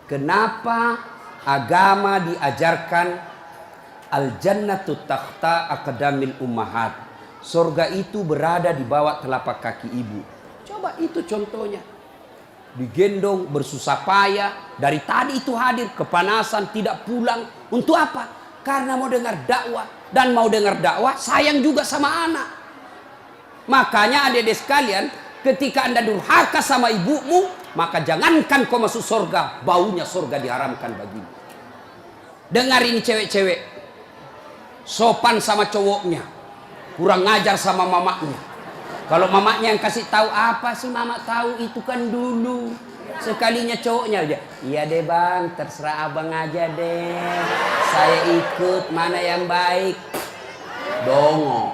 Kenapa agama diajarkan al-jannatu tahta aqdamil ummahat? Surga itu berada di bawah telapak kaki ibu. Coba itu contohnya. Digendong bersusah payah, dari tadi itu hadir, kepanasan, tidak pulang. Untuk apa? Karena mau dengar dakwah. Dan mau dengar dakwah sayang juga sama anak. Makanya adik-adik sekalian, ketika Anda durhaka sama ibumu, maka jangankan kau masuk surga, baunya surga diharamkan bagimu. Dengar ini cewek-cewek, sopan sama cowoknya, kurang ngajar sama mamaknya. Kalau mamaknya yang kasih tahu, apa sih mama tahu, itu kan dulu. Sekalinya cowoknya aja, iya deh bang, terserah abang aja deh, saya ikut, mana yang baik. Dongo.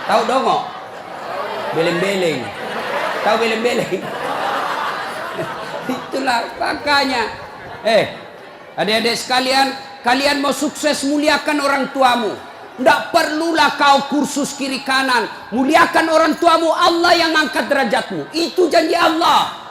Tahu dongo? Beleng-beleng. Tahu beleng-beleng? Itulah makanya. Adik-adik sekalian, kalian mau sukses, muliakan orang tuamu. Tidak perlulah kau kursus kiri kanan. Muliakan orang tuamu, Allah yang angkat derajatmu. Itu janji Allah.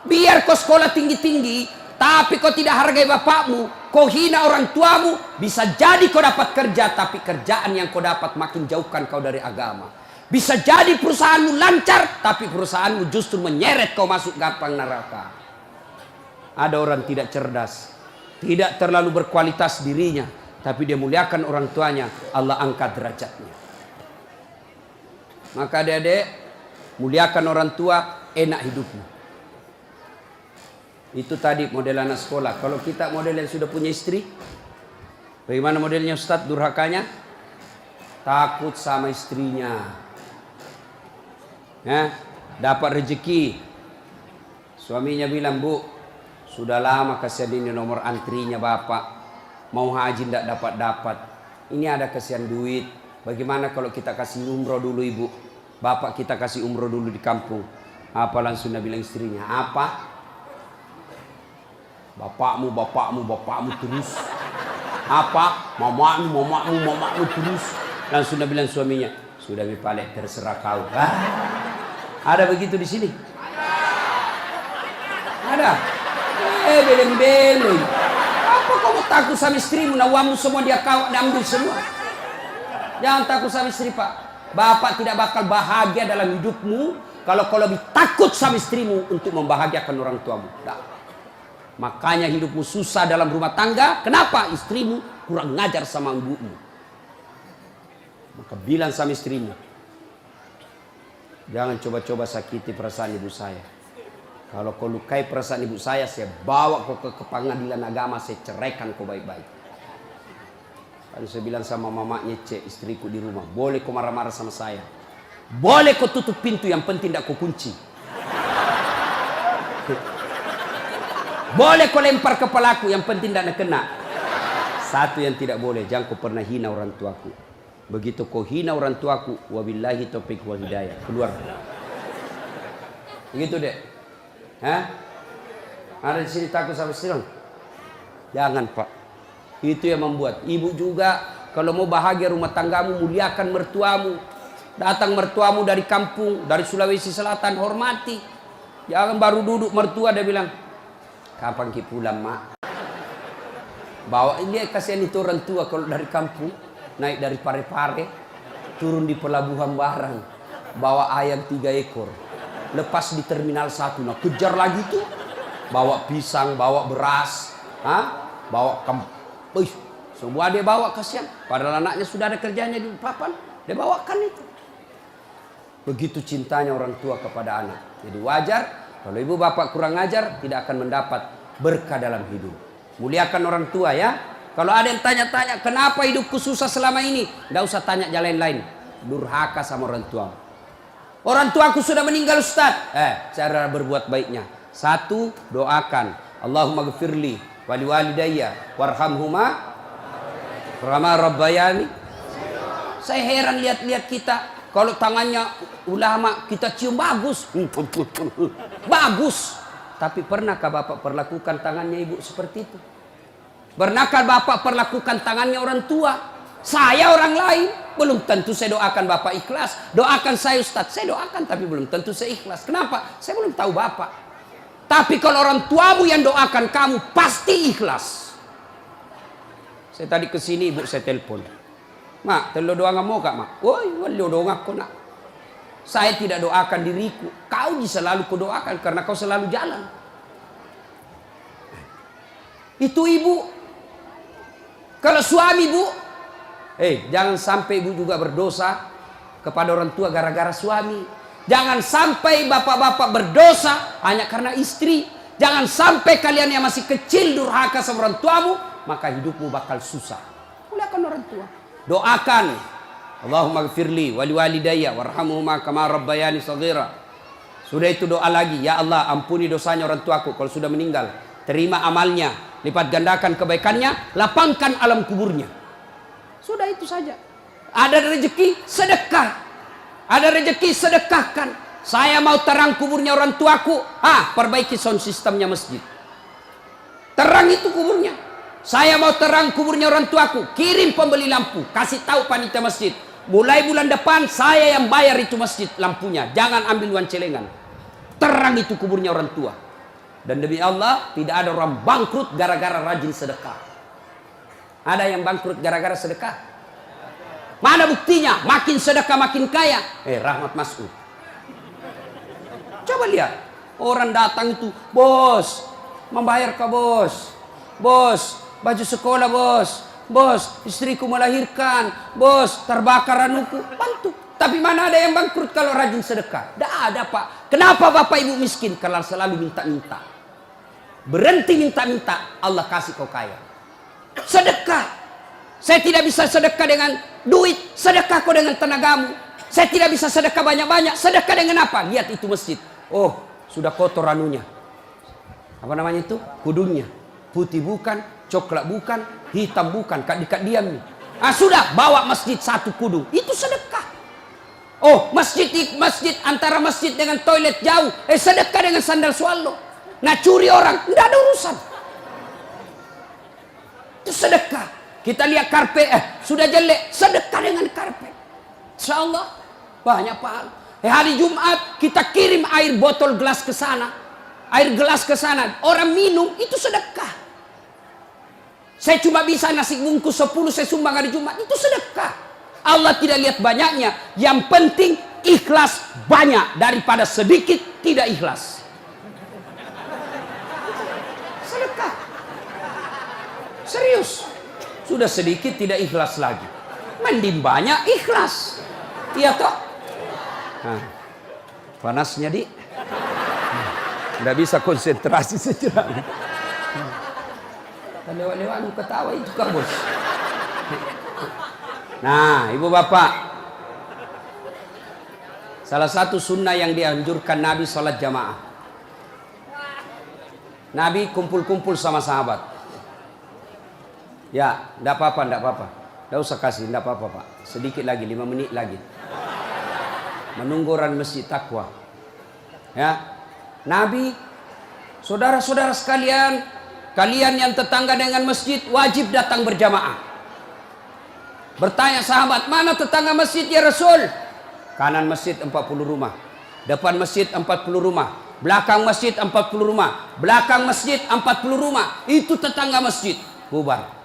Biar kau sekolah tinggi-tinggi, tapi kau tidak hargai bapakmu, kau hina orang tuamu, bisa jadi kau dapat kerja, tapi kerjaan yang kau dapat makin jauhkan kau dari agama. Bisa jadi perusahaanmu lancar, tapi perusahaanmu justru menyeret kau masuk gampang neraka. Ada orang tidak cerdas, tidak terlalu berkualitas dirinya, tapi dia muliakan orang tuanya, Allah angkat derajatnya. Maka adik-adik, muliakan orang tua, enak hidupmu. Itu tadi model anak sekolah. Kalau kita model yang sudah punya istri, bagaimana modelnya Ustadz durhakanya? Takut sama istrinya. Dapat rezeki, suaminya bilang, bu, sudah lama kasihan ini nomor antrinya bapak, mau haji tidak dapat. Ini ada kasihan duit, bagaimana kalau kita kasih umroh dulu ibu, bapak kita kasih umroh dulu di kampung. Apa langsung dia bilang istrinya, apa? Bapakmu terus. Apa? Mamamu terus. Langsung dia bilang suaminya, sudah Mipalek, terserah kau. Ada begitu di sini? Ada. Beleng-beleng. Apa kamu takut sama istrimu? Nawamu semua dia kau ambil semua. Jangan takut sama istri, Pak. Bapak tidak bakal bahagia dalam hidupmu kalau kau lebih takut sama istrimu untuk membahagiakan orang tuamu. Nah. Makanya hidupmu susah dalam rumah tangga. Kenapa? Istrimu kurang ngajar sama ibumu. Maka bilang sama istrimu, jangan coba-coba sakiti perasaan ibu saya. Kalau kau lukai perasaan ibu saya bawa kau ke pengadilan agama, saya ceraikan kau baik-baik. Lalu saya bilang sama mamanya, istriku di rumah, boleh kau marah-marah sama saya, boleh kau tutup pintu, yang penting tidak kau kunci. Boleh kau lempar kepalaku, yang penting tidak kena. Satu yang tidak boleh, jangan kau pernah hina orang tuaku. Begitu kau hina orang tuaku, wabillahi taufiq wal hidayah, keluar. Begitu deh. Ada di sini takut sama istri? Jangan, Pak. Itu yang membuat ibu juga kalau mau bahagia rumah tanggamu, muliakan mertuamu. Datang mertuamu dari kampung, dari Sulawesi Selatan, hormati. Jangan baru duduk mertua dia bilang, kapan ki pulang mak? Bawa ini, kasihan itu orang tua kalau dari kampung naik dari Parepare turun di pelabuhan barang, bawa ayam 3 ekor, lepas di terminal 1, nah kejar lagi tuh, bawa pisang, bawa beras, bawa semua dia bawa, kasihan. Padahal anaknya sudah ada kerjanya di papan, dia bawakan itu. Begitu cintanya orang tua kepada anak. Jadi wajar kalau ibu bapak kurang ajar, tidak akan mendapat berkah dalam hidup. Muliakan orang tua ya. Kalau ada yang tanya-tanya, kenapa hidupku susah selama ini? Tidak usah tanya jalan lain. Durhaka sama orang tua. Orang tuaku sudah meninggal Ustaz. Cara berbuat baiknya. 1, doakan. Allahumma gfirli wali walidayya warhamhuma kama rabbayani. Saya heran lihat-lihat kita. Kalau tangannya ulama kita cium bagus. Bagus. Tapi pernahkah Bapak perlakukan tangannya ibu seperti itu? Pernahkah Bapak perlakukan tangannya orang tua? Saya orang lain. Belum tentu saya doakan Bapak ikhlas. Doakan saya Ustaz. Saya doakan tapi belum tentu saya ikhlas. Kenapa? Saya belum tahu Bapak. Tapi kalau orang tuamu yang doakan kamu, pasti ikhlas. Saya tadi kesini ibu saya telepon. Mak, telo doa nggak mau kak mak? Woi, walio doa aku nak. Saya tidak doakan diriku. Kau selalu kudoakan karena kau selalu jalan. Itu ibu. Kalau suami bu, jangan sampai ibu juga berdosa kepada orang tua gara-gara suami. Jangan sampai bapak-bapak berdosa hanya karena istri. Jangan sampai kalian yang masih kecil durhaka sama orang tuamu, maka hidupmu bakal susah. Muliakan orang tua. Doakan. Allahumma gfirli wali walidayya warhamhuma kama rabbayani shaghira. Sudah itu doa lagi. Ya Allah, ampuni dosanya orang tuaku kalau sudah meninggal. Terima amalnya, lipat gandakan kebaikannya, lapangkan alam kuburnya. Sudah itu saja. Ada rezeki, sedekah. Ada rezeki, sedekahkan. Saya mau terang kuburnya orang tuaku. Perbaiki sound sistemnya masjid. Terang itu kuburnya. Saya mau terang kuburnya orang tuaku. Kirim pembeli lampu. Kasih tahu panitia masjid. Mulai bulan depan saya yang bayar itu masjid lampunya. Jangan ambil uang celengan. Terang itu kuburnya orang tua. Dan demi Allah, tidak ada orang bangkrut gara-gara rajin sedekah. Ada yang bangkrut gara-gara sedekah? Mana buktinya? Makin sedekah makin kaya. Rahmat Mas'ud. Coba lihat. Orang datang itu, bos, membayar ke bos. Bos, baju sekolah bos. Bos, istriku melahirkan. Bos, terbakar anuku. Bantu. Tapi mana ada yang bangkrut kalau rajin sedekah? Tidak ada pak. Kenapa bapak ibu miskin? Karena selalu minta-minta. Berhenti minta-minta, Allah kasih kau kaya. Sedekah. Saya tidak bisa sedekah dengan duit, sedekah kau dengan tenagamu. Saya tidak bisa sedekah banyak-banyak, sedekah dengan apa? Lihat itu masjid. Oh, sudah kotor anunya. Apa namanya itu? Kudungnya. Putih bukan, coklat bukan, hitam bukan, kak diam nih. Sudah, bawa masjid satu kudung. Itu sedekah. Oh, masjid antara masjid dengan toilet jauh. Sedekah dengan sandal swallow. Nah, curi orang, tidak ada urusan. Itu sedekah. Kita lihat karpet, sudah jelek, sedekah dengan karpet. Insyaallah banyak pahala. Hari Jumat kita kirim air botol gelas ke sana, air gelas ke sana, orang minum itu sedekah. Saya cuma bisa nasi bungkus 10 saya sumbang hari Jumat, itu sedekah. Allah tidak lihat banyaknya, yang penting ikhlas banyak daripada sedikit tidak ikhlas. Sedekah. Serius. Sudah sedikit tidak ikhlas lagi. Mending banyak ikhlas. Iya toh? Panasnya di. Nggak bisa konsentrasi sejenak. Lewat-lewat ketawa itu kak bos. Nah ibu bapak. Salah satu sunnah yang dianjurkan Nabi sholat jamaah. Nabi kumpul-kumpul sama sahabat. Ya, enggak apa-apa. Enggak usah kasih, enggak apa-apa, Pak. Sedikit lagi, 5 menit lagi. Menunggu orang masjid takwa. Ya. Nabi, saudara-saudara sekalian, kalian yang tetangga dengan masjid wajib datang berjamaah. Bertanya sahabat, mana tetangga masjid ya Rasul? Kanan masjid 40 rumah. Depan masjid 40 rumah. Belakang masjid 40 rumah. Belakang masjid 40 rumah. Itu tetangga masjid. Bubar.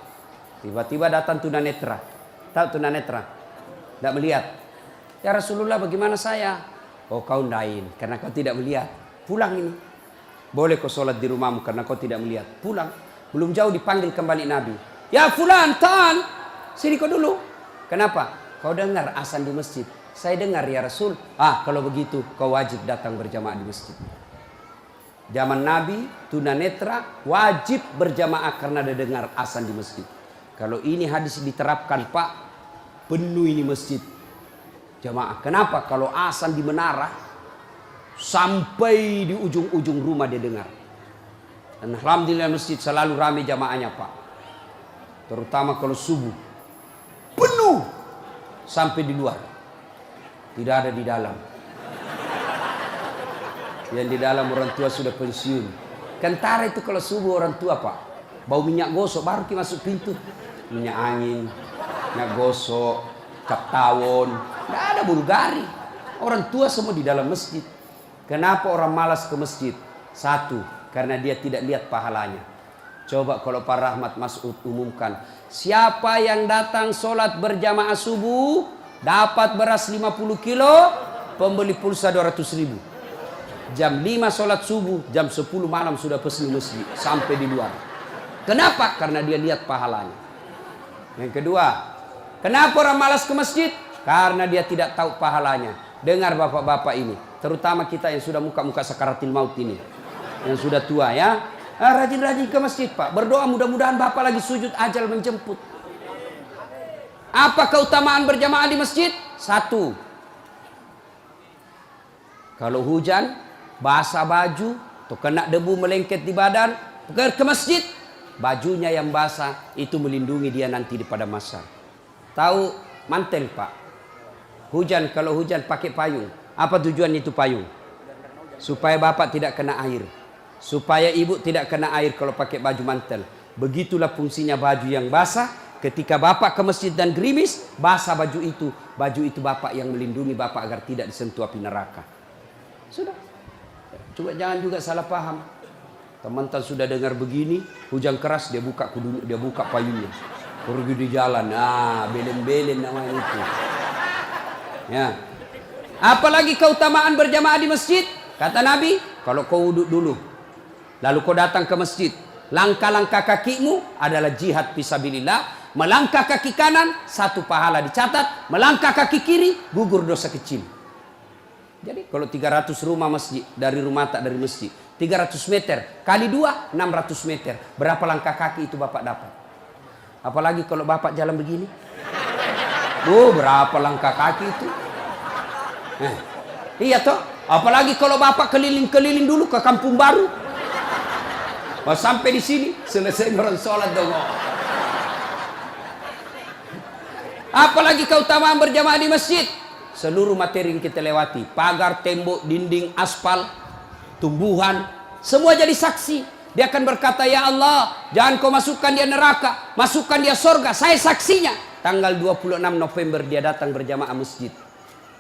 Tiba-tiba datang tunanetra. Tahu tunanetra? Tidak melihat. Ya Rasulullah bagaimana saya? Oh kau lain karena kau tidak melihat. Pulang ini. Boleh kau sholat di rumahmu karena kau tidak melihat. Pulang. Belum jauh dipanggil kembali Nabi. Ya fulan, tan. Sini kau dulu. Kenapa? Kau dengar azan di masjid. Saya dengar ya Rasul. Kalau begitu kau wajib datang berjamaah di masjid. Zaman Nabi, tunanetra wajib berjamaah karena dia dengar azan di masjid. Kalau ini hadis diterapkan Pak, penuh ini masjid jamaah. Kenapa? Kalau azan di menara sampai di ujung-ujung rumah dia dengar. Dan alhamdulillah masjid selalu ramai jamaahnya Pak. Terutama kalau subuh. Penuh sampai di luar. Tidak ada di dalam. Yang di dalam orang tua sudah pensiun. Kentara itu kalau subuh orang tua Pak. Bau minyak gosok baru kita masuk pintu. Minyak angin, minyak gosok, cap tawon. Tidak ada Bulgari. Orang tua semua di dalam masjid. Kenapa orang malas ke masjid? Satu, karena dia tidak lihat pahalanya. Coba kalau Pak Rahmat Mas'ud umumkan, siapa yang datang sholat berjamaah subuh dapat beras 50 kilo, pembeli pulsa 200.000. Jam 5 sholat subuh, jam 10 malam sudah pesan masjid sampai di luar. Kenapa? Karena dia lihat pahalanya. Yang kedua, kenapa orang malas ke masjid? Karena dia tidak tahu pahalanya. Dengar bapak-bapak ini, terutama kita yang sudah muka-muka sakaratil maut ini, yang sudah tua ya, rajin-rajin ke masjid Pak, berdoa mudah-mudahan bapak lagi sujud ajal menjemput. Apa keutamaan berjamaah di masjid? Satu, kalau hujan, basah baju, atau kena debu melengket di badan, ke masjid, bajunya yang basah itu melindungi dia nanti di pada masa. Tahu mantel Pak, hujan, kalau hujan pakai payung. Apa tujuan itu payung? Supaya bapak tidak kena air, supaya ibu tidak kena air kalau pakai baju mantel. Begitulah fungsinya baju yang basah. Ketika bapak ke masjid dan gerimis, basah baju itu bapak yang melindungi bapak agar tidak disentuh api neraka. Sudah. Coba jangan juga salah paham. Teman-teman sudah dengar begini, hujan keras dia buka payungnya, pergi di jalan, belen-belen namanya itu. Ya. Apalagi keutamaan berjamaah di masjid? Kata Nabi, kalau kau wudhu dulu, lalu kau datang ke masjid, langkah-langkah kakimu adalah jihad fisabilillah. Melangkah kaki kanan, 1 pahala dicatat. Melangkah kaki kiri, gugur dosa kecil. Jadi kalau 300 rumah masjid, dari rumah tak dari masjid, 300 meter kali 2, 600 meter. Berapa langkah kaki itu bapak dapat? Apalagi kalau bapak jalan begini, berapa langkah kaki itu? Iya toh. Apalagi kalau bapak keliling-keliling dulu ke kampung baru. Sampai di sini selesai orang sholat dong. Apalagi keutamaan berjamaah di masjid. Seluruh materi yang kita lewati, pagar, tembok, dinding, aspal, tumbuhan, semua jadi saksi. Dia akan berkata, ya Allah, jangan kau masukkan dia neraka, masukkan dia surga. Saya saksinya. Tanggal 26 November dia datang berjamaah masjid.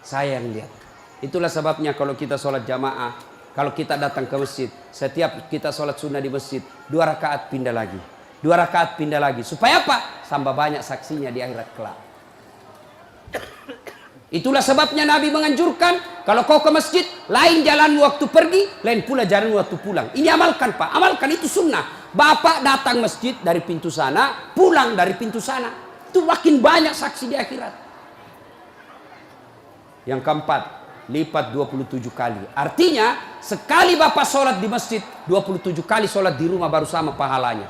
Saya yang lihat. Itulah sebabnya kalau kita sholat jamaah, kalau kita datang ke masjid, setiap kita sholat sunnah di masjid, 2 rakaat pindah lagi, 2 rakaat pindah lagi. Supaya apa? Tambah banyak saksinya di akhirat kelak. Itulah sebabnya Nabi menganjurkan, kalau kau ke masjid, lain jalan waktu pergi, lain pula jalan waktu pulang. Ini amalkan Pak, amalkan, itu sunnah. Bapak datang masjid dari pintu sana, pulang dari pintu sana. Itu makin banyak saksi di akhirat. Yang keempat, lipat 27 kali. Artinya, sekali bapak sholat di masjid, 27 kali sholat di rumah baru sama pahalanya.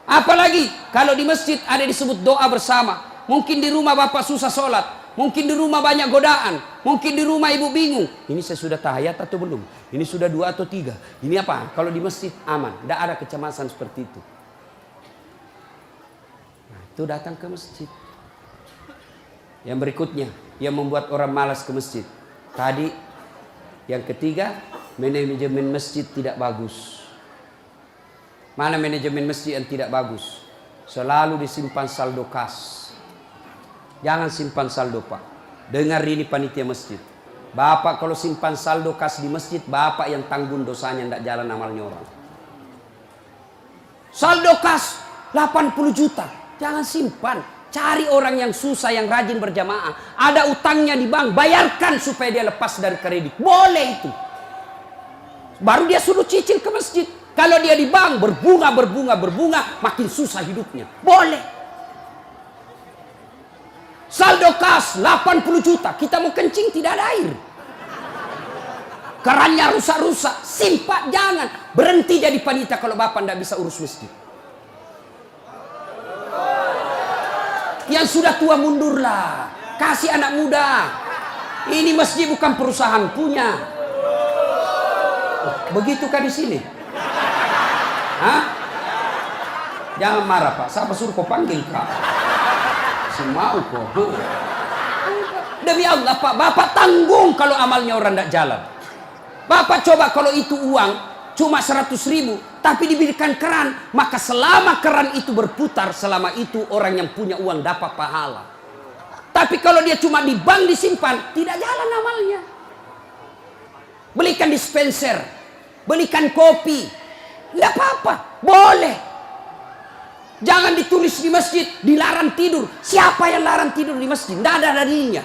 Apalagi, kalau di masjid ada disebut doa bersama. Mungkin di rumah bapak susah sholat. Mungkin di rumah banyak godaan. Mungkin di rumah ibu bingung. Ini saya sudah tahiyat atau belum? Ini sudah 2 atau 3? Ini apa? Kalau di masjid aman. Tidak ada kecemasan seperti itu. Nah, itu datang ke masjid. Yang berikutnya, yang membuat orang malas ke masjid. Tadi, yang ketiga, manajemen masjid tidak bagus. Mana manajemen masjid yang tidak bagus? Selalu disimpan saldo kas. Jangan simpan saldo Pak. Dengar ini panitia masjid. Bapak kalau simpan saldo kas di masjid, bapak yang tanggung dosanya, tidak jalan amalnya orang. Saldo kas 80 juta. Jangan simpan. Cari orang yang susah, yang rajin berjamaah. Ada utangnya di bank, bayarkan supaya dia lepas dari kredit. Boleh itu. Baru dia suruh cicil ke masjid. Kalau dia di bank berbunga, makin susah hidupnya. Boleh. Saldo kas 80 juta, kita mau kencing tidak ada air. Kerannya rusak-rusak, simpan, jangan. Berhenti jadi panitia kalau bapak tidak bisa urus masjid. Yang sudah tua mundurlah, kasih anak muda. Ini masjid bukan perusahaan punya. Begitukah di sini? Hah? Jangan marah Pak, siapa suruh kau panggil Kak? Mau kok. Demi Allah Pak, bapak tanggung kalau amalnya orang tidak jalan. Bapak coba kalau itu uang cuma 100.000, tapi diberikan keran, maka selama keran itu berputar, selama itu orang yang punya uang dapat pahala. Tapi kalau dia cuma di bank disimpan, tidak jalan amalnya. Belikan dispenser, belikan kopi. Tidak apa-apa, boleh. Jangan ditulis di masjid, dilarang tidur. Siapa yang larang tidur di masjid? Tidak ada dalilnya.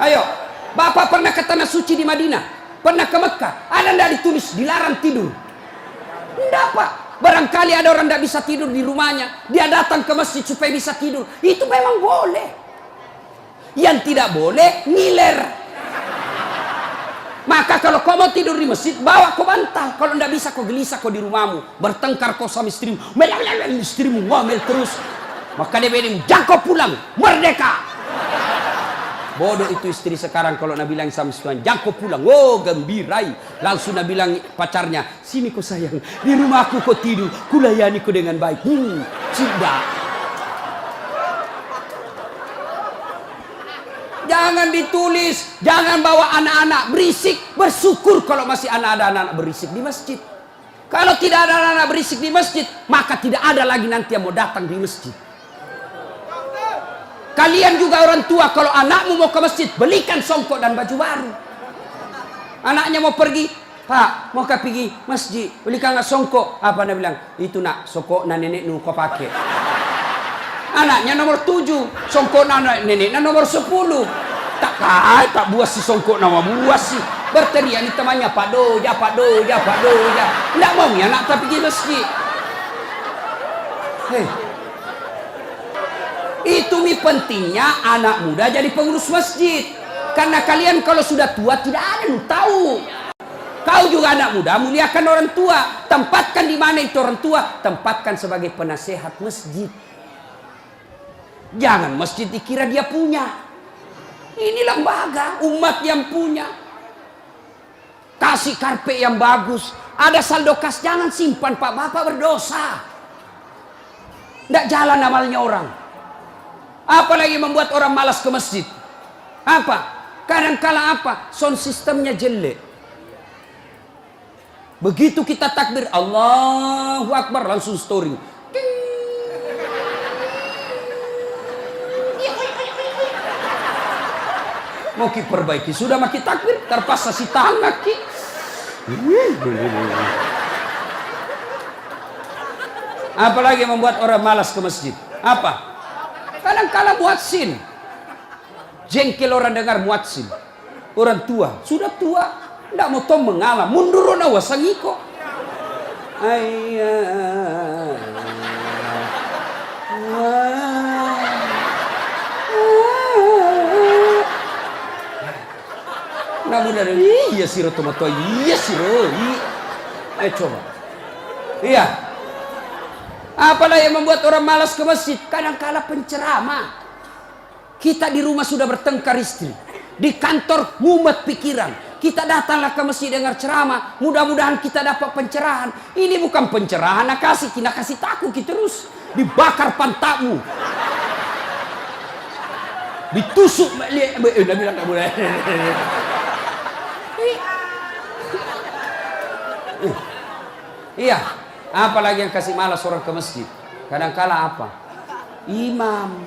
Ayo, Bapak pernah ke Tanah Suci di Madinah? Pernah ke Mekah? Ada tidak ditulis dilarang tidur? Tidak, Pak. Barangkali ada orang tidak bisa tidur di rumahnya, dia datang ke masjid supaya bisa tidur. Itu memang boleh. Yang tidak boleh, ngiler. Maka kalau kau mau tidur di masjid, bawa kau bantal. Kalau tidak bisa, kau gelisah kau di rumahmu. Bertengkar kau sama istrimu. Istrimu ngomel terus. Maka dia bilang, jangan kau pulang. Merdeka. Bodoh itu istri sekarang kalau Nabi bilang sama istrinya, jangan kau pulang. Oh, gembirai. Langsung Nabi bilang pacarnya, sini kau sayang. Di rumahku kau tidur. Kulayani kau dengan baik. Sudah. Jangan ditulis, jangan bawa anak-anak berisik. Bersyukur kalau masih ada anak-anak berisik di masjid. Kalau tidak ada anak-anak berisik di masjid, maka tidak ada lagi nanti yang mau datang di masjid. Kalian juga orang tua, kalau anakmu mau ke masjid, belikan songkok dan baju baru. Anaknya mau pergi, Pak, mau pergi masjid, belikan songkok. Apa dia bilang? Itu nak, songkok na nenek nu kau pakai. Anaknya nomor 7, songkok anak nenek nomor 10. Tak buas si songkok nama buas sih. Berteriak ni temannya, Pak Doja, Pak Doja, Pak Doja. Tidak mau ya anak tak pergi masjid. Hei. Itu pentingnya anak muda jadi pengurus masjid. Karena kalian kalau sudah tua tidak ada yang tahu. Kau juga anak muda, muliakan orang tua. Tempatkan di mana itu orang tua? Tempatkan sebagai penasehat masjid. Jangan masjid dikira dia punya. Ini lembaga, umat yang punya. Kasih karpet yang bagus. Ada saldo kas, jangan simpan Pak, Bapak berdosa. Tidak jalan amalnya orang. Apalagi membuat orang malas ke masjid. Apa? Kadang-kala apa? Sound sistemnya jelek. Begitu kita takbir, Allahu Akbar, langsung story. Mau ki perbaiki, sudah maki takbir, terpaksa si tangan ki. Apalagi membuat orang malas ke masjid. Apa? Kadang-kala muadzin. Jengkel orang dengar muadzin. Orang tua, sudah tua, tidak mau tom mengalah, mundur na wasangiko. Ayah. Namun dari iya siro tomato, iya siro. Coba. Iya. Apalah yang membuat orang malas ke masjid? Kadang-kala penceramah. Kita di rumah sudah bertengkar istri. Di kantor mumet pikiran. Kita datanglah ke masjid dengar ceramah. Mudah-mudahan kita dapat pencerahan. Ini bukan pencerahan, nak kasih takut kita terus. Dibakar pantatmu. Ditusuk. Udah bilang tak boleh. Iya. Apalagi yang kasih malas orang ke masjid. Kadang-kala apa? Imam.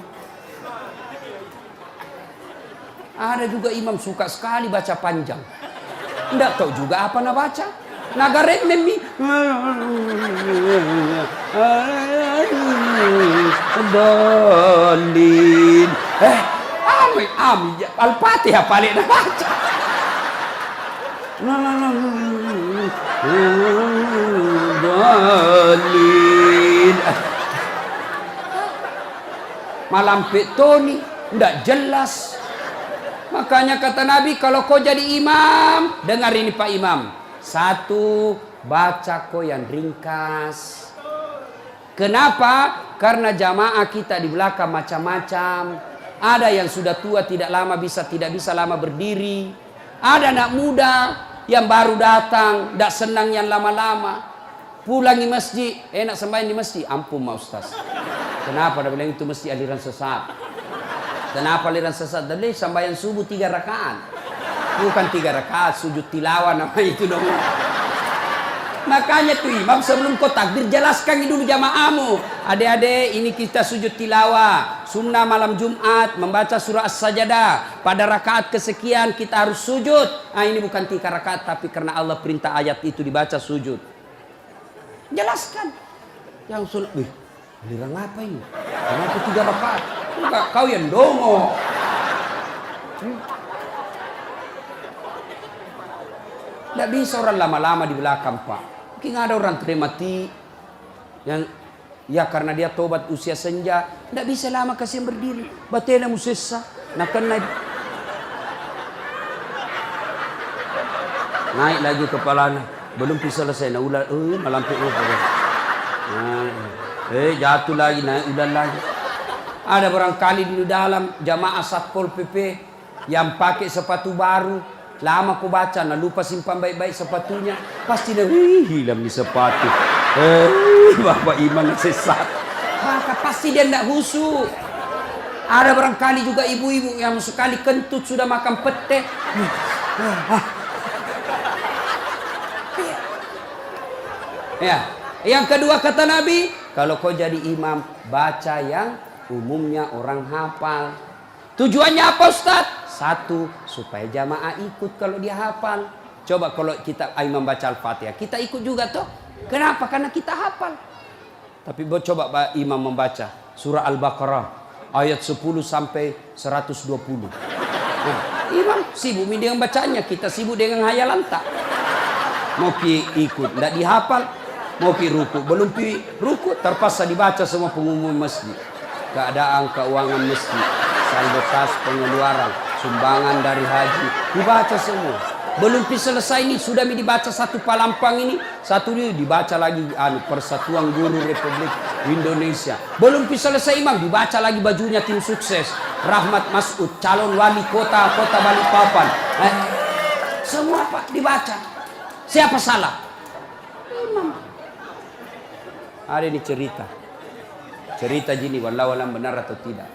Ada juga imam suka sekali baca panjang. Tidak tahu juga apa nak baca. Nagarek memi. Dalin. Al-Fatihah paling nak baca. Dalin. Malam petoni tidak jelas. Makanya kata Nabi, kalau kau jadi imam, dengar ini Pak Imam. 1, baca kau yang ringkas. Kenapa? Karena jamaah kita di belakang macam-macam. Ada yang sudah tua tidak bisa lama berdiri. Ada anak muda yang baru datang, tidak senang yang lama-lama. Pulang di masjid, enak sembahyang di masjid. Ampun Ma Ustaz. Kenapa? Dia bilang itu mesti aliran sesat. Kenapa aliran sesat? Dari sembahyang subuh 3 rakaat. Bukan 3 rakaat, sujud tilawah nama itu dong. Makanya tuh imam sebelum kau takbir jelaskan dulu jamaahmu. Adik-adik, ini kita sujud tilawah. Sunnah malam Jumat membaca surah As-Sajadah. Pada rakaat kesekian kita harus sujud. Nah, ini bukan 3 rakaat, tapi karena Allah perintah ayat itu dibaca sujud. Jelaskan. Yang sunnah, giliran apa ini? Kenapa 3 rakaat? Enggak, kau yang dongo. Tidak bisa orang lama-lama di belakang, Pak. Mungkin ada orang mati yang ya karena dia tobat usia senja, tidak bisa lama kasih berdiri. Batena musessa, nak naik lagi kepalanya, belum bisa selesai. Nah ulah, malampir lupa. Jatuh lagi, naik udah lagi. Ada barangkali di dalam jamaah Satpol PP yang pakai sepatu baru, lama ku baca, nah lupa simpan baik-baik sepatunya, pasti dia hilang di sepatu. Bapak imam sesat, maka pasti dia tidak khusyuk. Ada barangkali juga ibu-ibu yang sekali kentut sudah makan pete. Ya, yang kedua kata Nabi, kalau kau jadi imam, baca yang umumnya orang hafal. Tujuannya apa, Ustaz? 1, supaya jamaah ikut kalau dia hafal. Coba kalau kita imam baca Al-Fatihah, kita ikut juga toh. Kenapa? Karena kita hafal. Tapi coba imam membaca surah Al-Baqarah ayat 10 sampai 120. Nah, imam sibuk dengan bacanya, kita sibuk dengan hayalan tak. Mau ikut, tidak dihafal. Mau ruku, belum ruku, terpaksa dibaca semua pengumuman masjid. Keadaan keuangan masjid, saldo kas pengeluaran, sumbangan dari haji, dibaca semua. Belum selesai ini, sudah dibaca satu palampang ini, satu ini dibaca lagi Persatuan Guru Republik Indonesia. Belum selesai imam, dibaca lagi bajunya tim sukses. Rahmat Masud, calon wali kota Balikpapan. Semua Pak dibaca. Siapa salah? Imam. Ada ini cerita gini, wallahu alam benar atau tidak.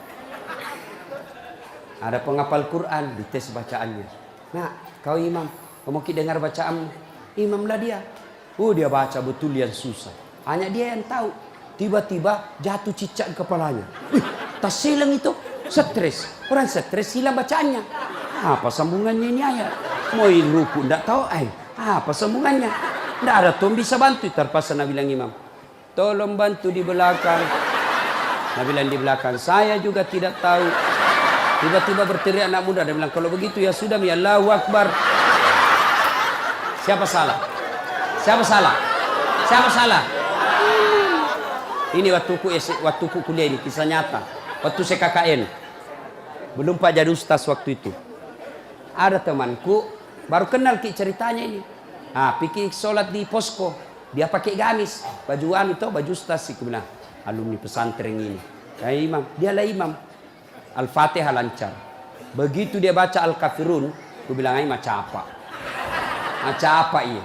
Ada penghafal Quran, dites bacaannya. Nah, kau imam, kau mau dengar bacaan imam lah dia. Dia baca betul yang susah. Hanya dia yang tahu. Tiba-tiba jatuh cicak di kepalanya. Tas silang itu, stres. Orang stres hilang bacaannya. Apa sambungannya ini ayat? Mau ruku, tidak tahu. Apa sambungannya? Tidak ada tuh bisa bantu. Terpaksa Nabi bilang imam, tolong bantu di belakang. Nabi bilang di belakang, saya juga tidak tahu. Tiba-tiba berteriak anak muda. Dia bilang, kalau begitu ya sudah, ya Allahu Akbar. Siapa salah? Siapa salah? Siapa salah? Ini waktuku kuliah ini, kisah nyata. Waktu saya KKN. Belum Pak jadi ustaz waktu itu. Ada temanku, baru kenal ceritanya ini. Pikir sholat di posko. Dia pakai gamis. Baju baju ustaz sih. Bilang, alumni pesantren ini. Imam, dialah imam. Al-Fatihah lancar. Begitu dia baca Al-Kafirun, aku bilang macam apa? Macam apa ini?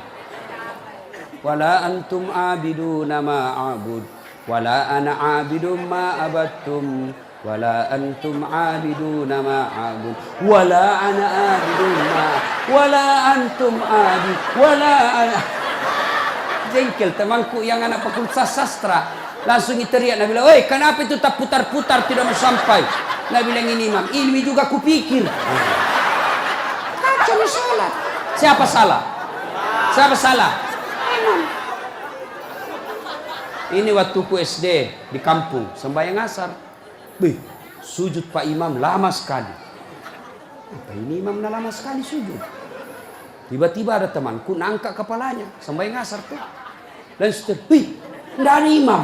Wala antum abiduna ma a'bud, wala ana abidum ma abattum, wala antum abiduna ma a'bud, wala ana abidum ma, wala antum abid, wala ana. Jengkel temanku yang anak fakultas sastra. Langsung teriak, Nabi bilang, "Oi, kenapa itu tak putar-putar tidak mau sampai?" Nabi bilang, ini imam, ilmi juga kupikir. Kacau sholat. Siapa salah? Siapa salah? Imam. Ini waktuku SD di kampung, sembahyang asar. Sujud Pak Imam lama sekali. Apa ini imam lama sekali sujud? Tiba-tiba ada temanku nangkat kepalanya, sembahyang asar tuh. Dan tidak ada imam.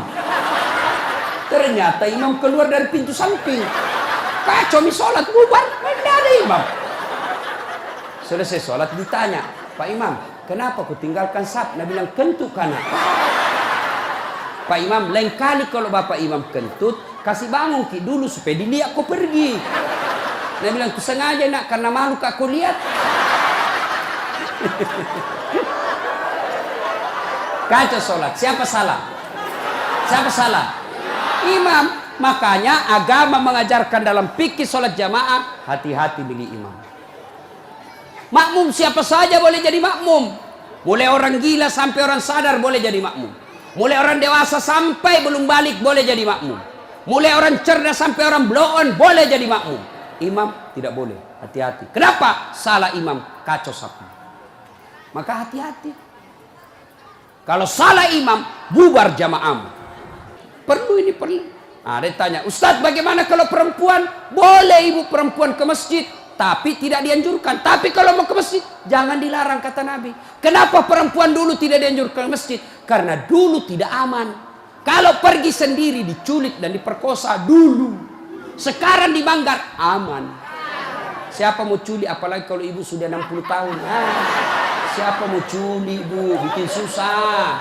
Ternyata imam keluar dari pintu samping. Kacau sholat bubar, tidak ada imam. Selesai sholat ditanya, Pak Imam, kenapa kau tinggalkan saf? Nabi bilang, kentut kanan. Pak Imam, lain kali kalau Bapak Imam kentut, kasih bangun dulu supaya dilihat kau pergi. Nabi bilang, aku sengaja nak, karena malu kau lihat. Kacau sholat, siapa salah? Siapa salah? Imam. Makanya agama mengajarkan dalam fikih sholat jamaah, hati-hati milih imam. Makmum siapa saja boleh jadi makmum. Mulai orang gila sampai orang sadar boleh jadi makmum. Mulai orang dewasa sampai belum balik boleh jadi makmum. Mulai orang cerdas sampai orang blow on boleh jadi makmum. Imam tidak boleh. Hati-hati. Kenapa? Salah imam kacau sapi. Maka hati-hati. Kalau salah imam bubar jamaahmu. Perlu ini perlu. Dia tanya, Ustadz bagaimana kalau perempuan? Boleh ibu perempuan ke masjid, tapi tidak dianjurkan. Tapi kalau mau ke masjid, jangan dilarang kata Nabi. Kenapa perempuan dulu tidak dianjurkan ke masjid? Karena dulu tidak aman. Kalau pergi sendiri diculik dan diperkosa dulu. Sekarang di Manggar aman. Siapa mau culik? Apalagi kalau ibu sudah 60 tahun. Siapa mau culik bu? Bikin susah.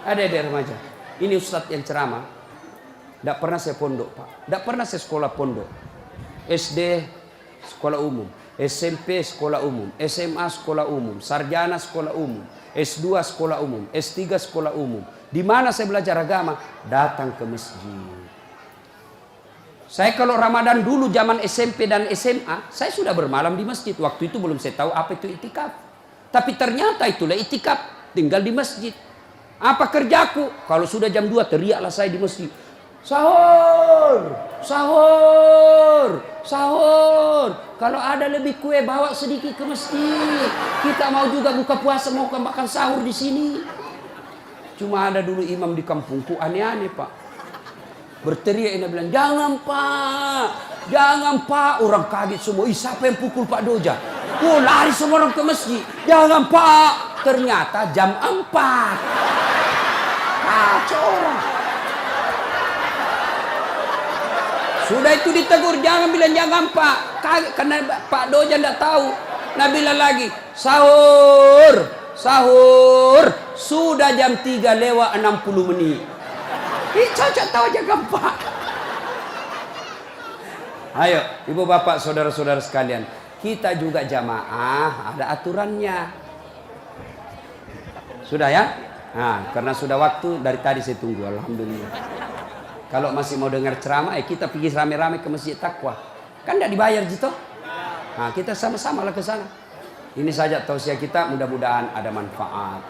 Ada remaja. Ini ustadz yang ceramah. Tidak pernah saya pondok pak. Tidak pernah saya sekolah pondok. SD sekolah umum, SMP sekolah umum, SMA sekolah umum, sarjana sekolah umum, S2 sekolah umum, S3 sekolah umum. Di mana saya belajar agama? Datang ke masjid. Saya kalau Ramadan dulu zaman SMP dan SMA, saya sudah bermalam di masjid. Waktu itu belum saya tahu apa itu itikaf. Tapi ternyata itulah itikaf, tinggal di masjid. Apa kerjaku? Kalau sudah jam 2 teriaklah saya di masjid. Sahur, sahur, sahur. Kalau ada lebih kue bawa sedikit ke masjid. Kita mau juga buka puasa mau makan sahur di sini. Cuma ada dulu imam di kampungku aneh-aneh pak. Berteriak ini bilang jangan pak, jangan pak. Orang kaget semua. Siapa yang pukul Pak Doja? Oh lari semua orang ke masjid. Jangan pak. Ternyata jam 4. Kacau orang. Sudah itu ditegur, jangan bilang jangan pak. Karena Pak Doja tidak tahu. Nah bilang lagi, sahur, sahur. Sudah jam 3 lewat 60 menit. Cocok tahu jangan pak. Ayo, ibu bapak, saudara-saudara sekalian. Kita juga jamaah, ada aturannya. Sudah ya? Nah, karena sudah waktu, dari tadi saya tunggu, alhamdulillah. Kalau masih mau dengar ceramah, kita pergi rame-rame ke Masjid Taqwa. Kan tidak dibayar gitu. Nah, kita sama-sama lah ke sana. Ini saja tausiah kita, mudah-mudahan ada manfaat.